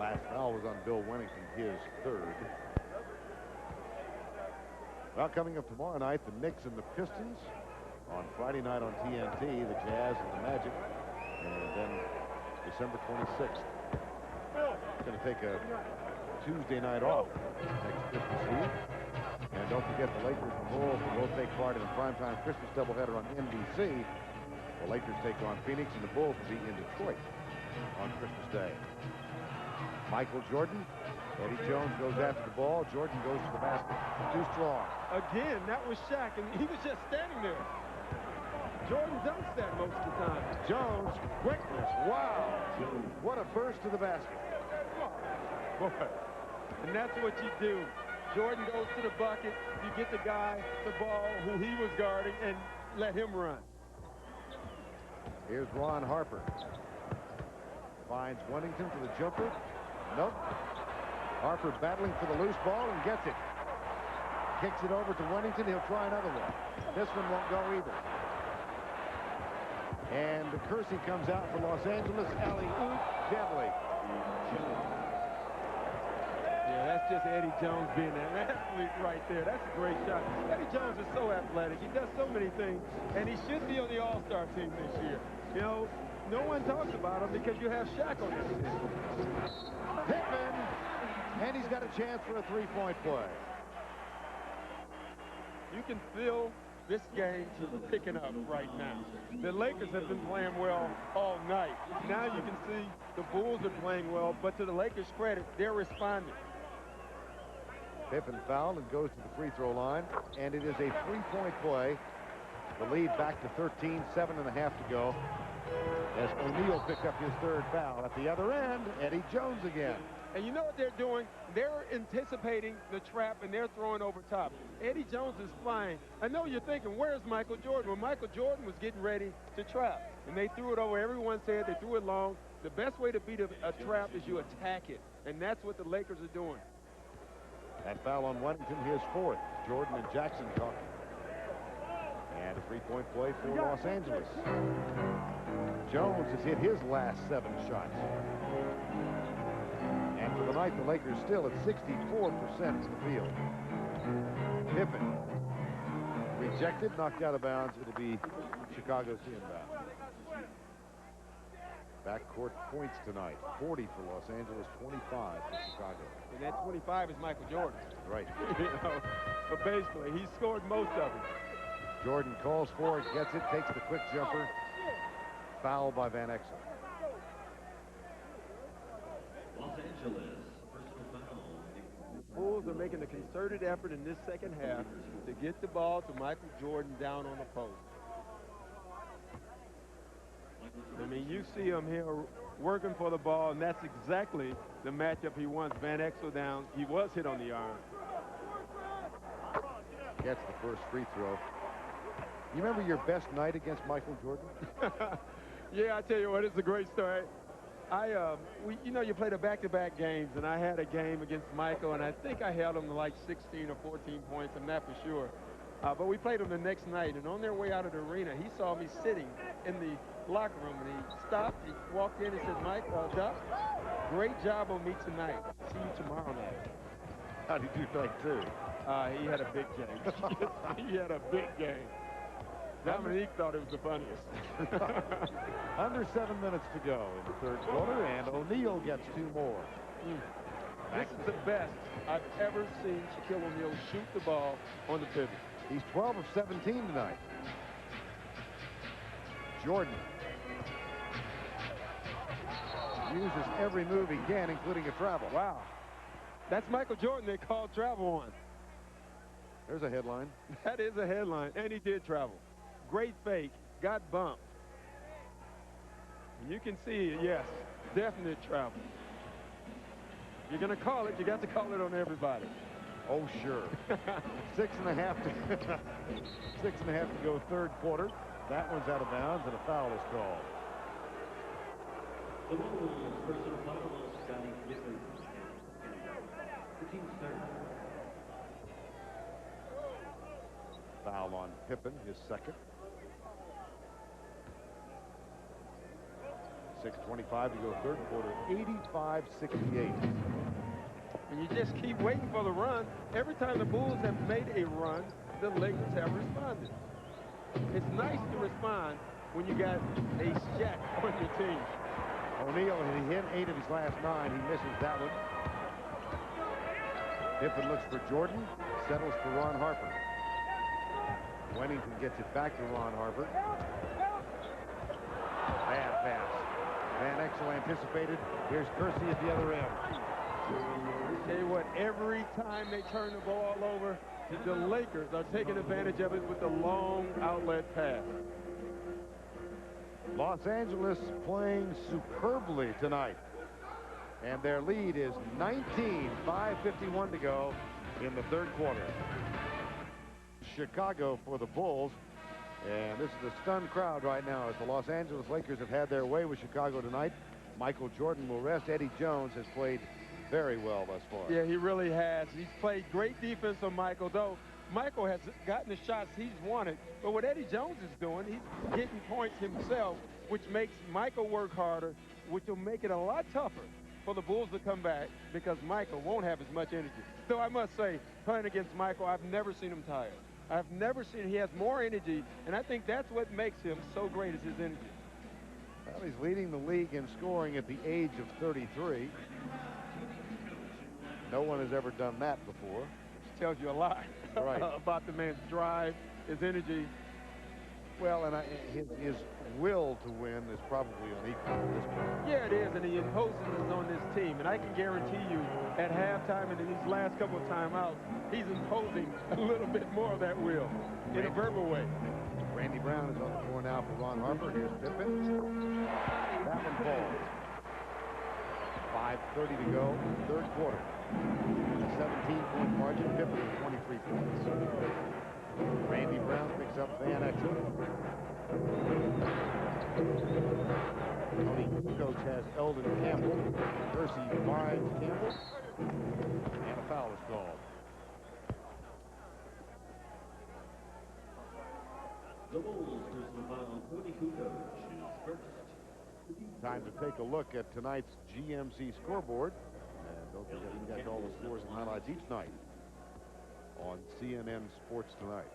Last foul was on Bill Wennington, his third. Well, coming up tomorrow night, the Knicks and the Pistons. On Friday night on TNT, the Jazz and the Magic. And then December 26th. Going to take a Tuesday night off next Christmas Eve. And don't forget the Lakers and Bulls will both take part in the primetime Christmas doubleheader on NBC. The Lakers take on Phoenix and the Bulls will be in Detroit on Christmas Day. Michael Jordan, Eddie Jones goes after the ball. Jordan goes to the basket. Too strong. Again, that was Shaq, and he was just standing there. Jordan dumps that most of the time. Jones, quickness. Wow. What a burst to the basket. Boy. And that's what you do. Jordan goes to the bucket. You get the guy the ball who he was guarding and let him run. Here's Ron Harper. Finds Wennington for the jumper. Nope. Harper battling for the loose ball and gets it. Kicks it over to Wennington. He'll try another one. This one won't go either. And Kersey comes out for Los Angeles. Alley-oop, deadly. Yeah, that's just Eddie Jones being an athlete right there. That's a great shot. Eddie Jones is so athletic. He does so many things, and he should be on the All-Star team this year. You know, no one talks about him because you have Shaq on this team. Pippen, and he's got a chance for a three-point play. You can feel this game picking up right now. The Lakers have been playing well all night. Now you can see the Bulls are playing well, but to the Lakers' credit, they're responding. Pippen fouled and goes to the free throw line, and it is a three-point play. The lead back to 13, 7.5 to go. As O'Neal picked up his third foul. At the other end, Eddie Jones again. And you know what they're doing? They're anticipating the trap, and they're throwing over top. Eddie Jones is flying. I know you're thinking, where's Michael Jordan? Well, Michael Jordan was getting ready to trap, and they threw it over. Everyone said they threw it long. The best way to beat a trap is you attack it, and that's what the Lakers are doing. That foul on Wennington, his fourth. Jordan and Jackson talking. And a three-point play for Los Angeles. Jones has hit his last 7 shots. And for the night, the Lakers still at 64% from the field. Pippen rejected, knocked out of bounds. It'll be Chicago's inbound. Backcourt points tonight. 40 for Los Angeles, 25 for Chicago. And that 25 is Michael Jordan. Right. You know, but basically, he scored most of them. Jordan calls for it, gets it, takes the quick jumper. Foul by Van Exel. Los Angeles, personal foul. The Bulls are making a concerted effort in this second half to get the ball to Michael Jordan down on the post. I mean, you see him here working for the ball, and that's exactly the matchup he wants. Van Exel down. He was hit on the arm. Gets the first free throw. You remember your best night against Michael Jordan? Yeah, I tell you what, it's a great story. You know, you played a back-to-back games, and I had a game against Michael, and I think I held him to like 16 or 14 points. I'm not for sure. But we played him the next night, and on their way out of the arena, he saw me sitting in the locker room, and he stopped, he walked in and said, Mike, Duck, great job on me tonight. See you tomorrow night. How did you think, too? He had a big game. He had a big game. Dominique thought it was the funniest. Under 7 minutes to go in the third quarter, and O'Neal gets 2 more. This is the best I've ever seen Shaquille O'Neal shoot the ball on the pivot. He's 12 of 17 tonight. Jordan uses every move he can, including a travel. Wow. That's Michael Jordan they called travel on. There's a headline. That is a headline, and he did travel. Great fake, got bumped. And you can see, yes, definite travel. If you're going to call it, you got to call it on everybody. Oh, sure. 6.5 to go third quarter. That one's out of bounds, and a foul is called. The Bulls, personal foul, Scotty Pippen. The team's third. Foul on Pippen, his second. 6:25 to go, third quarter, 85-68. And you just keep waiting for the run. Every time the Bulls have made a run, the Lakers have responded. It's nice to respond when you got a Shaq on your team. O'Neal, he hit 8 of his last 9. He misses that one. Pippen looks for Jordan, settles for Ron Harper. Wennington gets it back to Ron Harper. Bad pass. Van Exel anticipated. Here's Kersey at the other end. I tell you what, every time they turn the ball over, the Lakers are taking advantage of it with the long outlet pass. Los Angeles playing superbly tonight. And their lead is 19, 5:51 to go in the third quarter. Chicago for the Bulls. And this is a stunned crowd right now as the Los Angeles Lakers have had their way with Chicago tonight. Michael Jordan will rest. Eddie Jones has played very well thus far. Yeah, he really has. He's played great defense on Michael, though Michael has gotten the shots he's wanted. But what Eddie Jones is doing, he's getting points himself, which makes Michael work harder, which will make it a lot tougher for the Bulls to come back because Michael won't have as much energy. Though I must say, playing against Michael, I've never seen him tired. I've never seen he has more energy, and I think that's what makes him so great is his energy. Well, he's leading the league in scoring at the age of 33. No one has ever done that before. Which tells you a lot right. about the man's drive, his energy. Well, and his will to win is probably unequal at this point. Yeah, it is, and he imposes it on this team. And I can guarantee you, at halftime and in these last couple of timeouts, he's imposing a little bit more of that will in a verbal way. Randy Brown is on the floor now for Ron Harper. Here's Pippen. That one falls. 5:30 to go, third quarter. 17-point margin. Pippen with 23 points. Randy Brown picks up Van Exel. Tony Kukoc has Eldon Campbell. Kersey finds Campbell. And a foul is called. The Bulls personal foul, Tony Kukoc is first. Time to take a look at tonight's GMC scoreboard. And don't forget, we got all the scores and highlights each night on CNN Sports Tonight.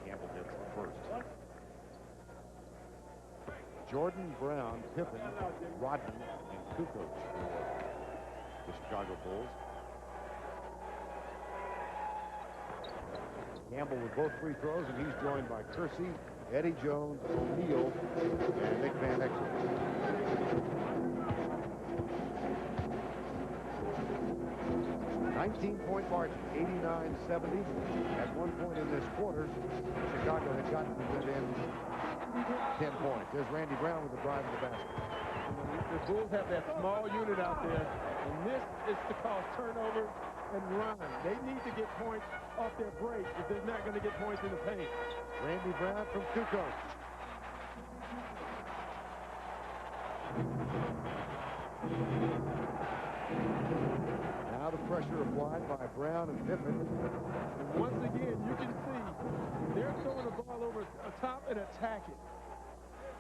Campbell gets the first. Jordan, Brown, Pippen, Rodman, and Kukoc for the Chicago Bulls. Campbell with both free throws, and he's joined by Kersey, Eddie Jones, O'Neal, and Nick Van Exel. 19-point margin, 89-70. At one point in this quarter, Chicago had gotten to within 10 points. There's Randy Brown with the drive to the basket. The Bulls have that small unit out there, and this is to cause turnover and run. They need to get points off their break if they're not going to get points in the paint. Randy Brown from Kukoc. Now the pressure applied by Brown and Pippen. And once again, you can see they're throwing the ball over the top and attacking.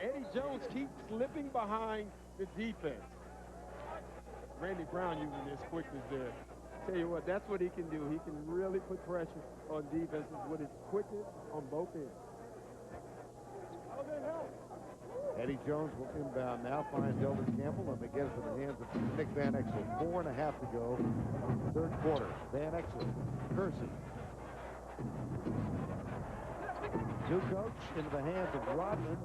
Eddie Jones keeps slipping behind the defense. Randy Brown using his quickness there. Tell you what, that's what he can do. He can really put pressure on defenses with his quickness on both ends. Eddie Jones will inbound now, finds Eldon Campbell, and they get it to the hands of Nick Van Exel. 4.5 to go, third quarter. Van Exel, Kersey. Kukoc into the hands of Rodman,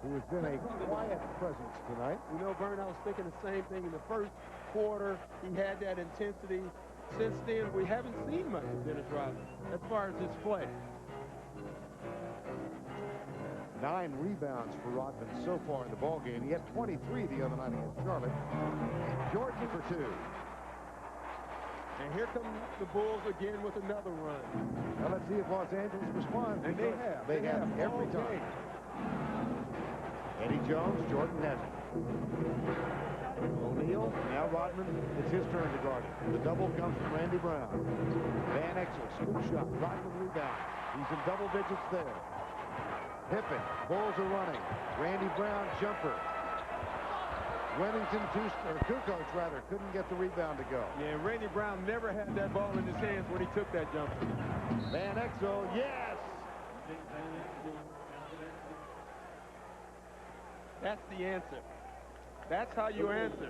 who has been a quiet presence tonight. You know, Vern, I was thinking the same thing in the first quarter. He had that intensity. Since then, we haven't seen much of Dennis Rodman as far as his play. 9 rebounds for Rodman so far in the ballgame. He had 23 the other night against Charlotte. Jordan for 2. And here come the Bulls again with another run. Now let's see if Los Angeles responds. And they have. They have every time. Eddie Jones, Jordan has it. O'Neal, now Rodman. It's his turn to guard it. The double comes from Randy Brown. Van Exel, scoop shot. Rodman rebound. He's in double digits there. Pippen, Bulls are running. Randy Brown, jumper. Remington, Kukoc rather, couldn't get the rebound to go. Yeah, Randy Brown never had that ball in his hands when he took that jumper. Van Exel, yes! That's the answer. That's how you answer.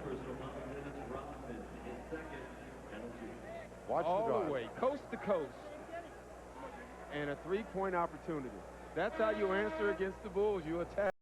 Watch all the the way, coast to coast. And a three-point opportunity. That's how you answer against the Bulls. You attack.